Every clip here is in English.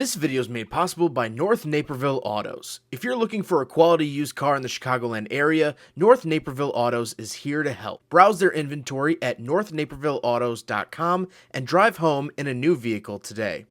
This video is made possible by North Naperville Autos. If you're looking for a quality used car in the Chicagoland area, North Naperville Autos is here to help. Browse their inventory at northnapervilleautos.com and drive home in a new vehicle today.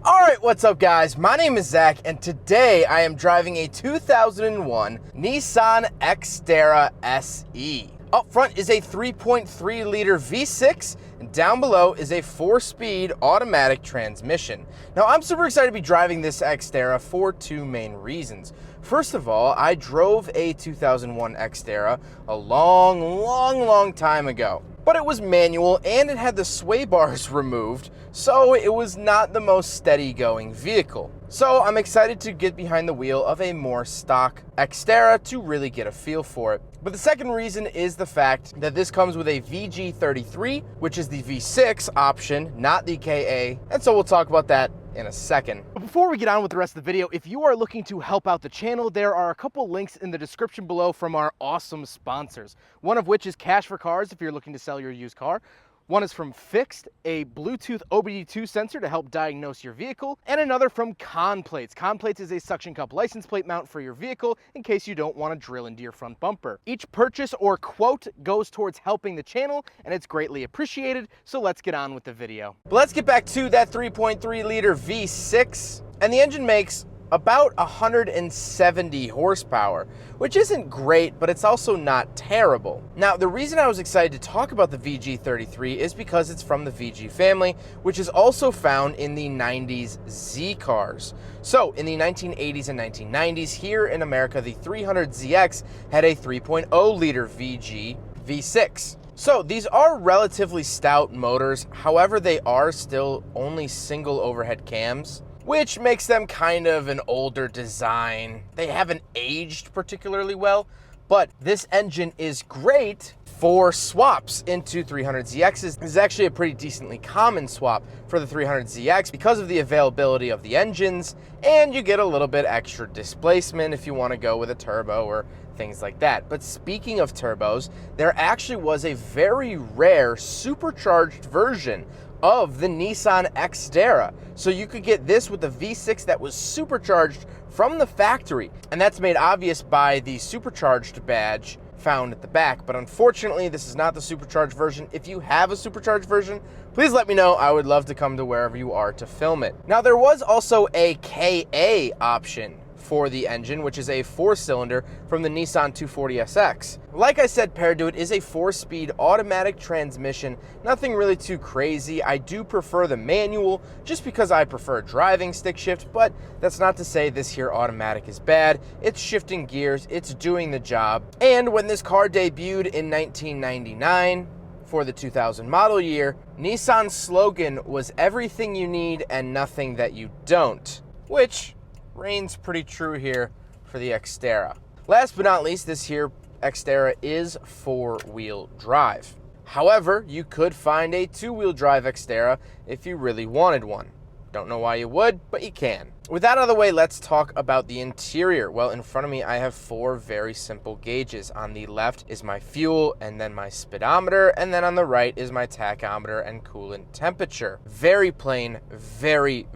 Alright, what's up guys? My name is Zach and today I am driving a 2001 Nissan Xterra SE. Up front is a 3.3 liter V6 and down below is a 4-speed automatic transmission. Now I'm super excited to be driving this Xterra for two main reasons. First of all, I drove a 2001 Xterra a long time ago, but it was manual and it had the sway bars removed, so it was not the most steady going vehicle. So I'm excited to get behind the wheel of a more stock Xterra to really get a feel for it. But the second reason is the fact that this comes with a VG33, which is the V6 option, not the KA, and so we'll talk about that in a second. But before we get on with the rest of the video, if you are looking to help out the channel, there are a couple links in the description below from our awesome sponsors. One of which is Cash for Cars if you're looking to sell your used car. One is from Fixed, a Bluetooth OBD2 sensor to help diagnose your vehicle, and another from Conplates. Conplates is a suction cup license plate mount for your vehicle in case you don't want to drill into your front bumper. Each purchase or quote goes towards helping the channel, and it's greatly appreciated, so let's get on with the video. But let's get back to that 3.3 liter V6, and the engine makes about 170 horsepower, which isn't great, but it's also not terrible. Now, the reason I was excited to talk about the VG33 is because it's from the VG family, which is also found in the 90s Z cars. So, in the 1980s and 1990s, here in America, the 300ZX had a 3.0 liter VG V6. So these are relatively stout motors, however, they are still only single overhead cams, which makes them kind of an older design. They haven't aged particularly well, but this engine is great for swaps into 300ZXs. This is actually a pretty decently common swap for the 300ZX because of the availability of the engines, and you get a little bit extra displacement if you want to go with a turbo or things like that. But speaking of turbos, there actually was a very rare supercharged version of the Nissan Xterra. So you could get this with the V6 that was supercharged from the factory. And that's made obvious by the supercharged badge found at the back. But unfortunately, this is not the supercharged version. If you have a supercharged version, please let me know. I would love to come to wherever you are to film it. Now, there was also a KA option for the engine, which is a 4-cylinder from the Nissan 240SX. Like I said, paired to it is a 4-speed automatic transmission. Nothing really too crazy. I do prefer the manual just because I prefer driving stick shift, but that's not to say this here automatic is bad. It's shifting gears, it's doing the job. And when this car debuted in 1999, for the 2000 model year, Nissan's slogan was everything you need and nothing that you don't, which reigns pretty true here for the Xterra. Last but not least, this here Xterra is 4-wheel drive. However, you could find a 2-wheel drive Xterra if you really wanted one. Don't know why you would, but you can. With that out of the way, let's talk about the interior. Well, in front of me, I have 4 very simple gauges. On the left is my fuel, and then my speedometer, and then on the right is my tachometer and coolant temperature. Very plain, very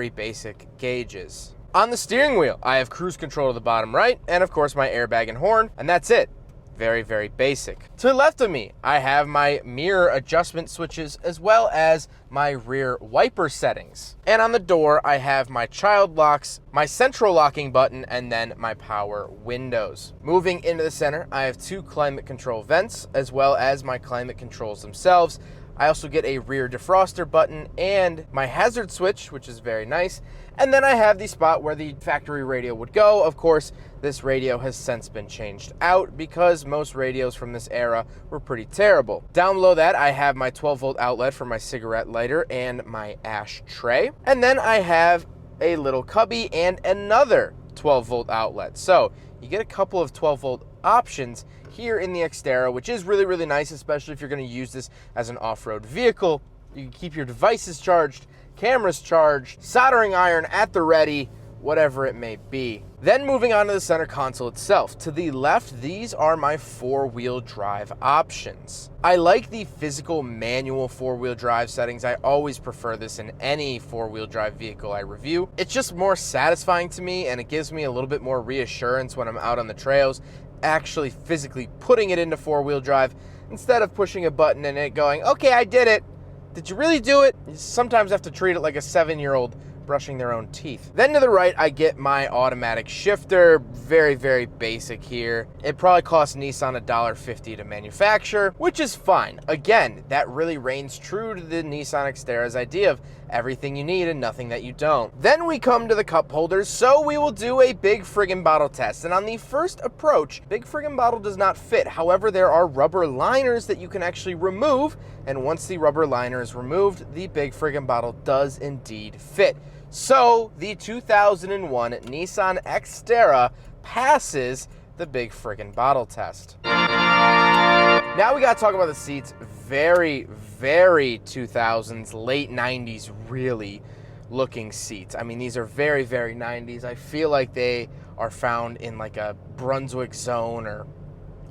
basic gauges. On the steering wheel, I have cruise control to the bottom right, and of course my airbag and horn, and that's it. Very basic. To the left of me, I have my mirror adjustment switches as well as my rear wiper settings. And on the door, I have my child locks, my central locking button, and then my power windows. Moving into the center, I have 2 climate control vents as well as my climate controls themselves. I also get a rear defroster button and my hazard switch, which is very nice. And then I have the spot where the factory radio would go. Of course, this radio has since been changed out because most radios from this era were pretty terrible. Down below that, I have my 12-volt outlet for my cigarette lighter and my ashtray. And then I have a little cubby and another 12-volt outlet. So you get a couple of 12-volt options here in the Xterra, which is really nice, especially if you're going to use this as an off-road vehicle. You can keep your devices charged, cameras charged, soldering iron at the ready, whatever it may be. Then moving on to the center console itself. To the left, these are my four-wheel drive options. I like the physical manual four-wheel drive settings. I always prefer this in any four-wheel drive vehicle I review. It's just more satisfying to me, and it gives me a little bit more reassurance when I'm out on the trails, actually physically putting it into four-wheel drive instead of pushing a button and it going, okay, I did it. Did you really do it? You sometimes have to treat it like a 7-year-old brushing their own teeth. Then to the right, I get my automatic shifter. Very, very basic here. It probably costs Nissan $1.50 to manufacture, which is fine. Again, that really reigns true to the Nissan Xterra's idea of everything you need and nothing that you don't. Then we come to the cup holders, so we will do a big friggin' bottle test. And on the first approach, big friggin' bottle does not fit. However, there are rubber liners that you can actually remove, and once the rubber liner is removed, the big friggin' bottle does indeed fit. So the 2001 Nissan Xterra passes the big friggin' bottle test. Now we gotta talk about the seats. Very, very 2000s, late 90s really looking seats. I mean, these are very, very 90s. I feel like they are found in like a Brunswick Zone or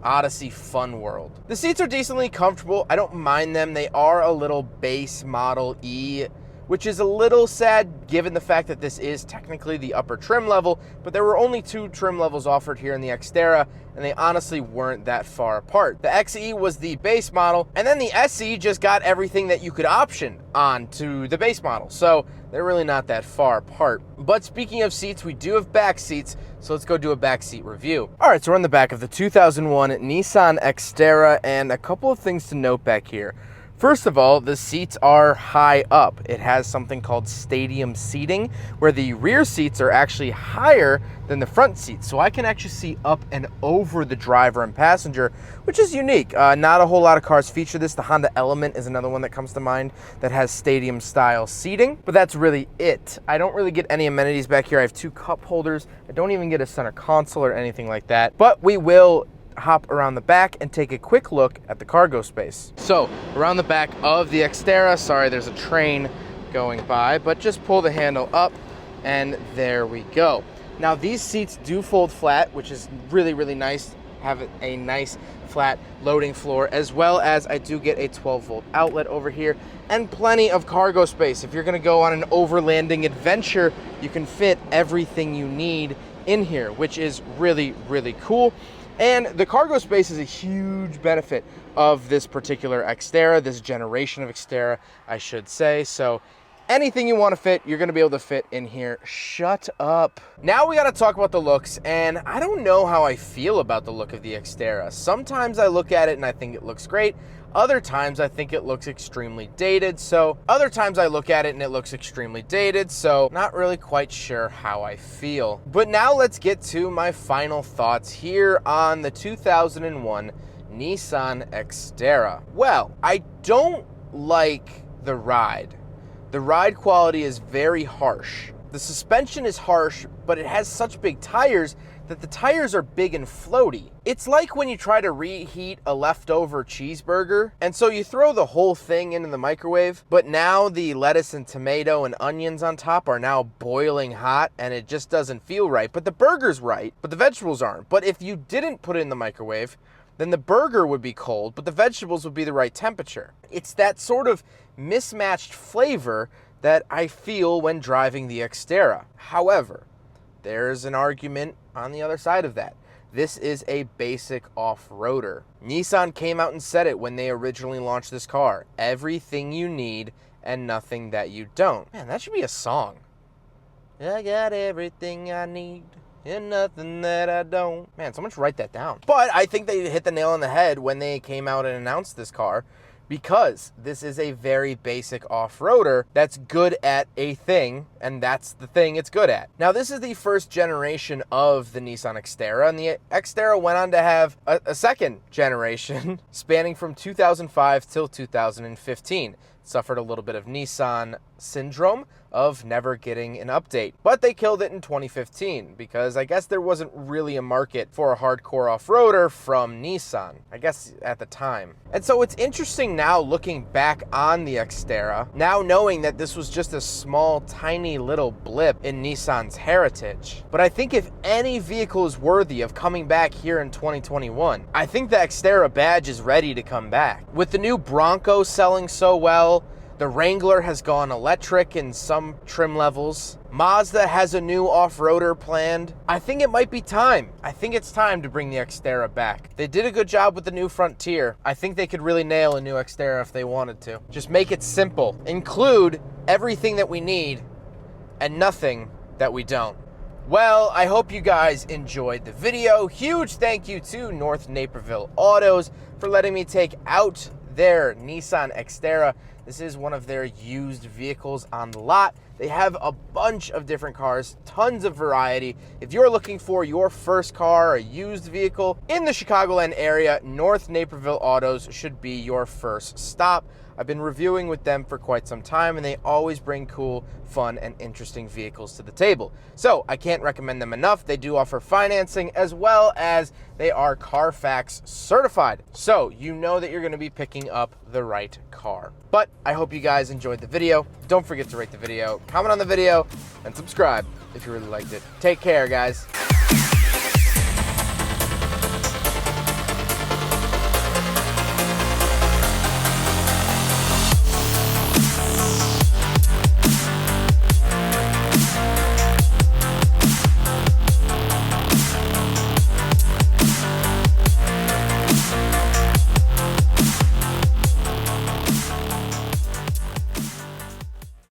Odyssey Fun World. The seats are decently comfortable. I don't mind them. They are a little base Model E, which is a little sad given the fact that this is technically the upper trim level, but there were only 2 trim levels offered here in the Xterra, and they honestly weren't that far apart. The XE was the base model, and then the SE just got everything that you could option onto the base model, so they're really not that far apart. But speaking of seats, we do have back seats, so let's go do a back seat review. All right, so we're in the back of the 2001 Nissan Xterra, and a couple of things to note back here. First of all, the seats are high up. It has something called stadium seating, where the rear seats are actually higher than the front seats. So I can actually see up and over the driver and passenger, which is unique. Not a whole lot of cars feature this. The Honda Element is another one that comes to mind that has stadium style seating, but that's really it. I don't really get any amenities back here. I have 2 cup holders. I don't even get a center console or anything like that, but we will hop around the back and take a quick look at the cargo space. So around the back of the Xterra, sorry, there's a train going by, but just pull the handle up and there we go. Now these seats do fold flat, which is really, really nice. Have a nice flat loading floor, as well as I do get a 12-volt outlet over here and plenty of cargo space. If you're gonna go on an overlanding adventure, you can fit everything you need in here, which is really, really cool. And the cargo space is a huge benefit of this particular Xterra, this generation of Xterra, I should say. So anything you want to fit, you're going to be able to fit in here. Shut up. Now we got to talk about the looks, and I don't know how I feel about the look of the Xterra. Sometimes I look at it and I think it looks great. Other times I think it looks extremely dated. So other times I look at it and it looks extremely dated. So not really quite sure how I feel. But now let's get to my final thoughts here on the 2001 Nissan Xterra. Well, I don't like the ride. The ride quality is very harsh. The suspension is harsh, but it has such big tires that the tires are big and floaty. It's like when you try to reheat a leftover cheeseburger, and so you throw the whole thing into the microwave, but now the lettuce and tomato and onions on top are now boiling hot, and it just doesn't feel right. But the burger's right, but the vegetables aren't. But if you didn't put it in the microwave, then the burger would be cold, but the vegetables would be the right temperature. It's that sort of mismatched flavor that I feel when driving the Xterra. However, there's an argument on the other side of that. This is a basic off-roader. Nissan came out and said it when they originally launched this car. Everything you need and nothing that you don't. Man, that should be a song. I got everything I need and nothing that I don't. Man, someone should write that down. But I think they hit the nail on the head when they came out and announced this car, because this is a very basic off-roader that's good at a thing, and that's the thing it's good at. Now, this is the first generation of the Nissan Xterra, and the Xterra went on to have a second generation spanning from 2005 till 2015. suffered a little bit of Nissan syndrome of never getting an update. But they killed it in 2015 because I guess there wasn't really a market for a hardcore off-roader from Nissan, I guess at the time. And so it's interesting now looking back on the Xterra, now knowing that this was just a small, tiny little blip in Nissan's heritage. But I think if any vehicle is worthy of coming back here in 2021, I think the Xterra badge is ready to come back. With the new Bronco selling so well, the Wrangler has gone electric in some trim levels. Mazda has a new off-roader planned. I think it might be time. I think it's time to bring the Xterra back. They did a good job with the new Frontier. I think they could really nail a new Xterra if they wanted to. Just make it simple. Include everything that we need and nothing that we don't. Well, I hope you guys enjoyed the video. Huge thank you to North Naperville Autos for letting me take out their Nissan Xterra. This is one of their used vehicles on the lot. They have a bunch of different cars, tons of variety. If you're looking for your first car or a used vehicle in the Chicagoland area, North Naperville Autos should be your first stop. I've been reviewing with them for quite some time, and they always bring cool, fun, and interesting vehicles to the table. So I can't recommend them enough. They do offer financing, as well as they are Carfax certified. So you know that you're going to be picking up the right car. But I hope you guys enjoyed the video. Don't forget to rate the video, comment on the video, and subscribe if you really liked it. Take care, guys.